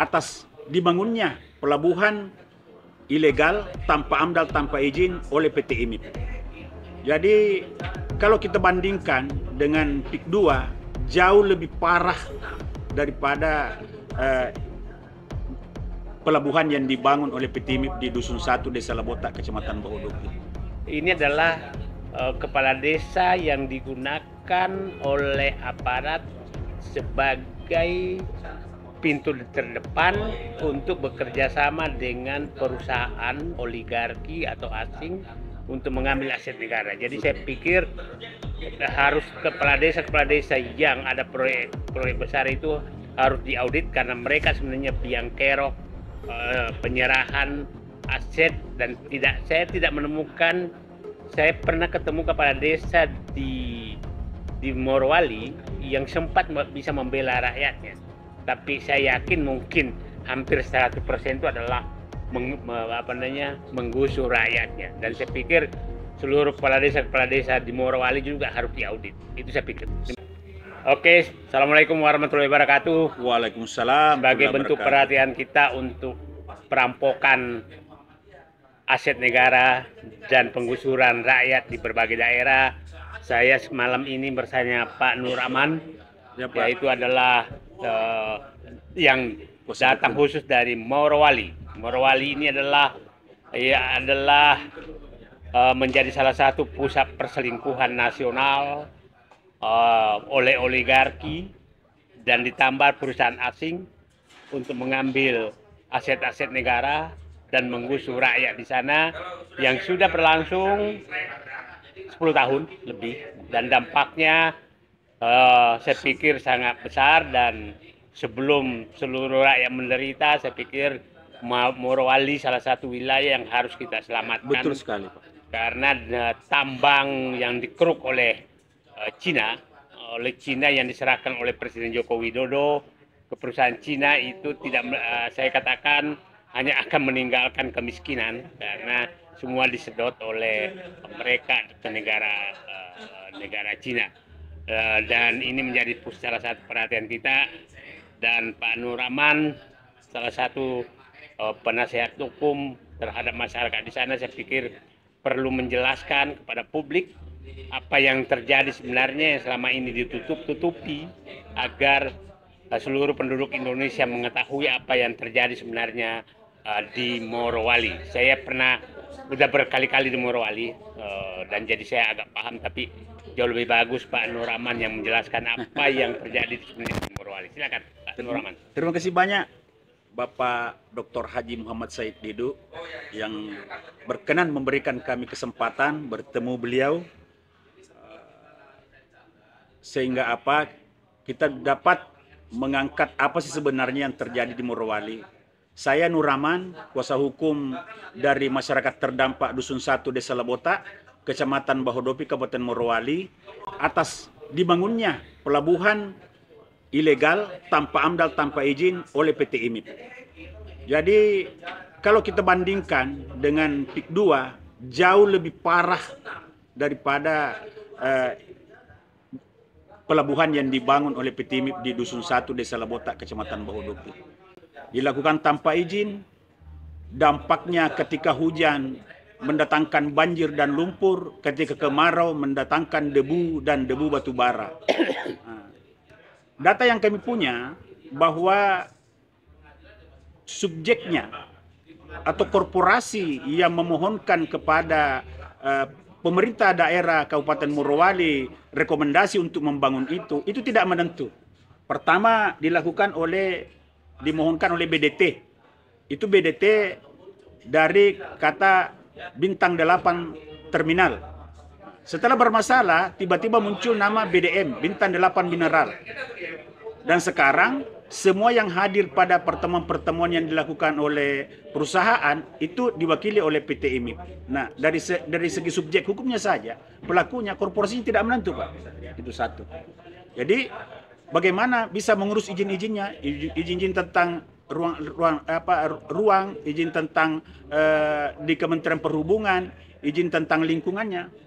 atas dibangunnya pelabuhan ilegal tanpa AMDAL, tanpa izin oleh PT IMIP. Jadi kalau kita bandingkan dengan PIK 2, jauh lebih parah daripada pelabuhan yang dibangun oleh PT IMIP di Dusun 1 Desa Labotak, Kecamatan Bahodopi. Ini adalah kepala desa yang digunakan oleh aparat sebagai pintu terdepan untuk bekerja sama dengan perusahaan oligarki atau asing untuk mengambil aset negara. Jadi saya pikir harus kepala desa yang ada proyek besar itu harus diaudit, karena mereka sebenarnya biang kerok penyerahan aset. Dan saya tidak menemukan, saya pernah ketemu kepala desa di Morowali yang sempat bisa membela rakyatnya. Tapi saya yakin mungkin hampir 100% itu adalah menggusur rakyatnya. Dan saya pikir seluruh kepala desa di Morowali juga harus diaudit. Itu saya pikir. Oke, Assalamualaikum warahmatullahi wabarakatuh. Waalaikumsalam. Sebagai bentuk perhatian kita untuk perampokan aset negara dan penggusuran rakyat di berbagai daerah, saya malam ini bersama Pak Nur Aman, yaitu adalah yang datang khusus dari Morowali. Morowali ini adalah menjadi salah satu pusat perselingkuhan nasional oleh oligarki dan ditambah perusahaan asing untuk mengambil aset-aset negara dan menggusur rakyat di sana, yang sudah berlangsung 10 tahun lebih, dan dampaknya saya pikir sangat besar. Dan sebelum seluruh rakyat menderita, saya pikir Morowali salah satu wilayah yang harus kita selamatkan. Betul sekali, Pak. Karena tambang yang dikeruk oleh Cina yang diserahkan oleh Presiden Joko Widodo ke perusahaan Cina itu tidak, saya katakan, hanya akan meninggalkan kemiskinan, karena semua disedot oleh mereka ke negara Cina. Dan ini menjadi salah satu perhatian kita. Dan Pak Nur Aman, salah satu penasehat hukum terhadap masyarakat di sana, saya pikir perlu menjelaskan kepada publik apa yang terjadi sebenarnya yang selama ini ditutup-tutupi, agar seluruh penduduk Indonesia mengetahui apa yang terjadi sebenarnya di Morowali. Saya udah berkali-kali di Morowali, dan jadi saya agak paham, tapi jauh lebih bagus Pak Nur Aman yang menjelaskan apa yang terjadi sebenarnya di Morowali. Silakan Pak Nur Aman. Terima kasih banyak Bapak Dr. Haji Muhammad Said Didu yang berkenan memberikan kami kesempatan bertemu beliau, sehingga kita dapat mengangkat apa sih sebenarnya yang terjadi di Morowali. Saya Nur Aman, kuasa hukum dari masyarakat terdampak Dusun 1 Desa Labotak, Kecamatan Bahodopi, Kabupaten Morowali, atas dibangunnya pelabuhan ilegal tanpa AMDAL, tanpa izin oleh PT IMIP. Jadi kalau kita bandingkan dengan PIK 2, jauh lebih parah daripada pelabuhan yang dibangun oleh PT IMIP di Dusun 1 Desa Labotak, Kecamatan Bahodopi. Dilakukan tanpa izin, dampaknya ketika hujan mendatangkan banjir dan lumpur, ketika kemarau mendatangkan debu dan debu batu bara. Data yang kami punya bahwa subjeknya atau korporasi yang memohonkan kepada pemerintah daerah Kabupaten Morowali rekomendasi untuk membangun itu tidak menentu. Pertama dimohonkan oleh BDT. Itu BDT dari kata Bintang 8 Terminal. Setelah bermasalah, tiba-tiba muncul nama BDM, Bintang 8 Mineral. Dan sekarang semua yang hadir pada pertemuan-pertemuan yang dilakukan oleh perusahaan itu diwakili oleh PT IMIP. Nah, dari segi subjek hukumnya saja, pelakunya korporasinya tidak menentu, Pak. Itu satu. Jadi bagaimana bisa mengurus izin-izinnya, izin tentang ruang, izin tentang di Kementerian Perhubungan, izin tentang lingkungannya.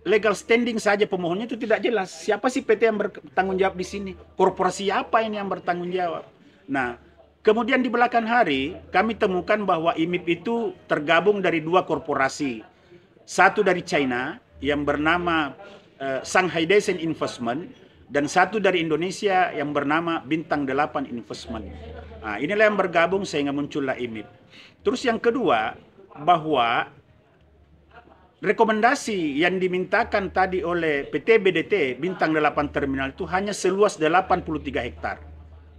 legal standing saja pemohonnya itu tidak jelas. Siapa sih PT yang bertanggung jawab di sini? Korporasi apa ini yang bertanggung jawab? Nah, kemudian di belakang hari kami temukan bahwa IMIP itu tergabung dari dua korporasi. Satu dari China yang bernama Shanghai Decent Investment, dan satu dari Indonesia yang bernama Bintang 8 Investment. Nah, inilah yang bergabung sehingga muncullah IMIP. Terus yang kedua, bahwa rekomendasi yang dimintakan tadi oleh PT BDT Bintang 8 Terminal itu hanya seluas 83 hektar.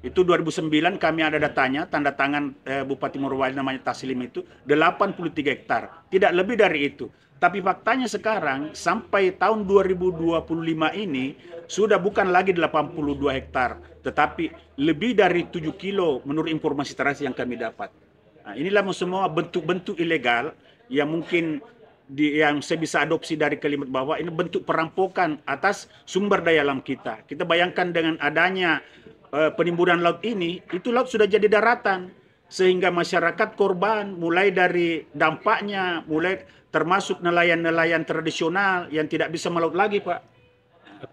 Itu 2009 kami ada datanya, tanda tangan Bupati Morowali namanya Taslim itu 83 hektar. Tidak lebih dari itu. Tapi faktanya sekarang sampai tahun 2025 ini sudah bukan lagi 82 hektar, tetapi lebih dari 7 kilo menurut informasi terakhir yang kami dapat. Nah, inilah semua bentuk-bentuk ilegal yang mungkin yang saya bisa adopsi dari kalimat bahwa ini bentuk perampokan atas sumber daya alam kita. Kita bayangkan dengan adanya penimbunan laut ini, itu laut sudah jadi daratan. Sehingga masyarakat korban mulai dari dampaknya, mulai termasuk nelayan-nelayan tradisional yang tidak bisa melaut lagi, Pak.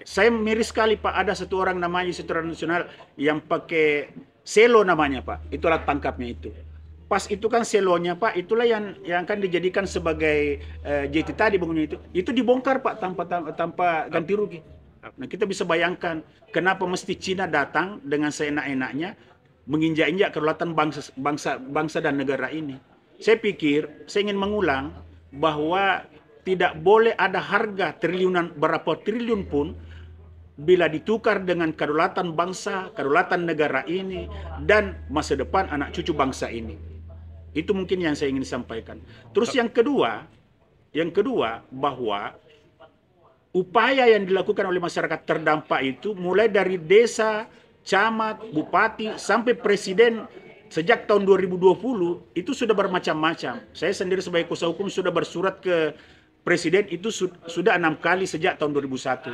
Saya miris sekali, Pak. Ada satu orang namanya tradisional yang pakai selo namanya, Pak. Itu alat tangkapnya itu. Pas itu kan selonya, Pak, itulah yang akan dijadikan sebagai JT tadi bangunnya itu. Itu dibongkar, Pak, tanpa ganti rugi. Nah, kita bisa bayangkan kenapa mesti Cina datang dengan seenak-enaknya menginjak-injak kedaulatan bangsa dan negara ini. Saya pikir, saya ingin mengulang bahwa tidak boleh ada harga triliunan berapa triliun pun bila ditukar dengan kedaulatan bangsa, kedaulatan negara ini, dan masa depan anak cucu bangsa ini. Itu mungkin yang saya ingin sampaikan. Terus yang kedua bahwa upaya yang dilakukan oleh masyarakat terdampak itu mulai dari desa, camat, bupati, sampai presiden sejak tahun 2020 itu sudah bermacam-macam. Saya sendiri sebagai kuasa hukum sudah bersurat ke presiden itu sudah 6 kali sejak tahun 2001.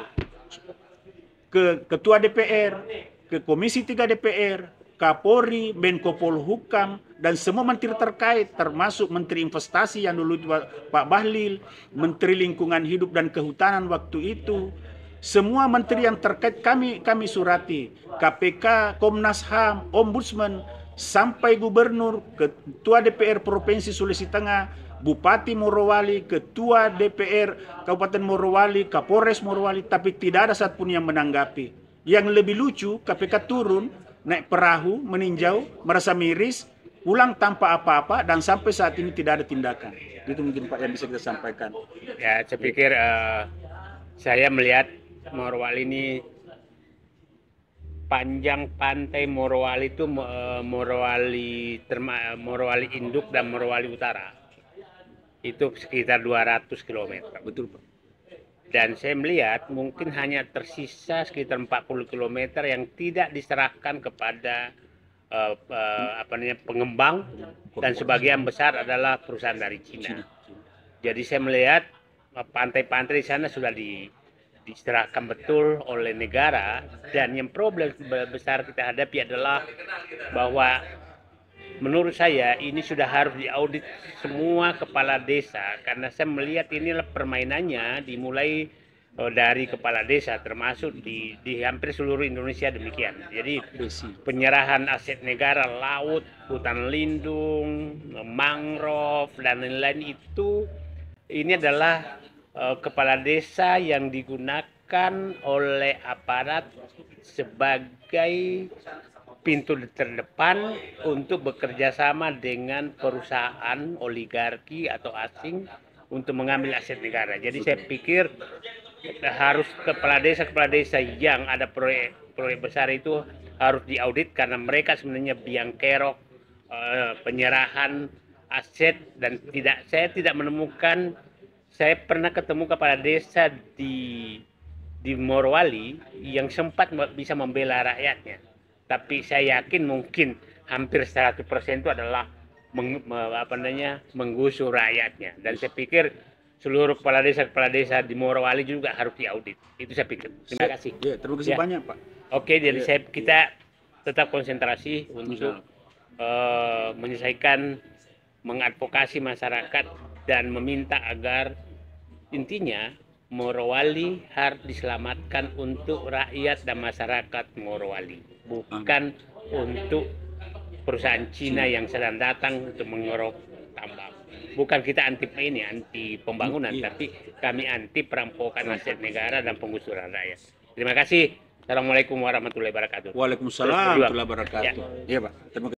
Ke Ketua DPR, ke Komisi 3 DPR, Kapolri, Menko Polhukam, dan semua menteri terkait, termasuk Menteri Investasi yang dulu Pak Bahlil, Menteri Lingkungan Hidup dan Kehutanan waktu itu. Semua menteri yang terkait kami surati, KPK, Komnas HAM, Ombudsman, sampai Gubernur, Ketua DPR Provinsi Sulawesi Tengah, Bupati Morowali, Ketua DPR Kabupaten Morowali, Kapolres Morowali, tapi tidak ada satupun yang menanggapi. Yang lebih lucu, KPK turun, naik perahu, meninjau, merasa miris, pulang tanpa apa-apa, dan sampai saat ini tidak ada tindakan. Itu mungkin Pak yang bisa kita sampaikan. Ya, saya pikir saya melihat Morowali ini, panjang pantai Morowali itu Morowali Induk dan Morowali Utara itu sekitar 200 km. Betul, Pak. Dan saya melihat mungkin hanya tersisa sekitar 40 km yang tidak diserahkan kepada pengembang, dan sebagian besar adalah perusahaan dari Cina. Jadi saya melihat pantai-pantai di sana sudah diserahkan betul oleh negara, dan yang problem besar kita hadapi adalah bahwa menurut saya ini sudah harus diaudit semua kepala desa, karena saya melihat inilah permainannya dimulai dari kepala desa, termasuk di hampir seluruh Indonesia demikian. Jadi penyerahan aset negara, laut, hutan lindung, mangrove, dan lain-lain itu, ini adalah kepala desa yang digunakan oleh aparat sebagai pintu terdepan untuk bekerja sama dengan perusahaan oligarki atau asing untuk mengambil aset negara. Jadi saya pikir harus kepala desa yang ada proyek besar itu harus diaudit, karena mereka sebenarnya biang kerok penyerahan aset. Dan saya tidak menemukan. Saya pernah ketemu kepala desa di Morowali yang sempat bisa membela rakyatnya. Tapi saya yakin mungkin hampir 100% itu adalah menggusur rakyatnya. Dan saya pikir seluruh kepala desa di Morowali juga harus diaudit. Itu saya pikir. Terima kasih. Ya, terima kasih banyak, Pak. Oke, jadi kita tetap konsentrasi untuk menyelesaikan, mengadvokasi masyarakat dan meminta agar intinya Morowali harus diselamatkan untuk rakyat dan masyarakat Morowali, bukan untuk perusahaan Cina yang sedang datang untuk mengeruk tambang. Bukan kita anti ini, anti pembangunan, tapi kami anti perampokan aset negara dan penggusuran rakyat. Terima kasih. Assalamualaikum warahmatullahi wabarakatuh. Waalaikumsalam warahmatullahi wabarakatuh. Iya, Pak. Terima kasih.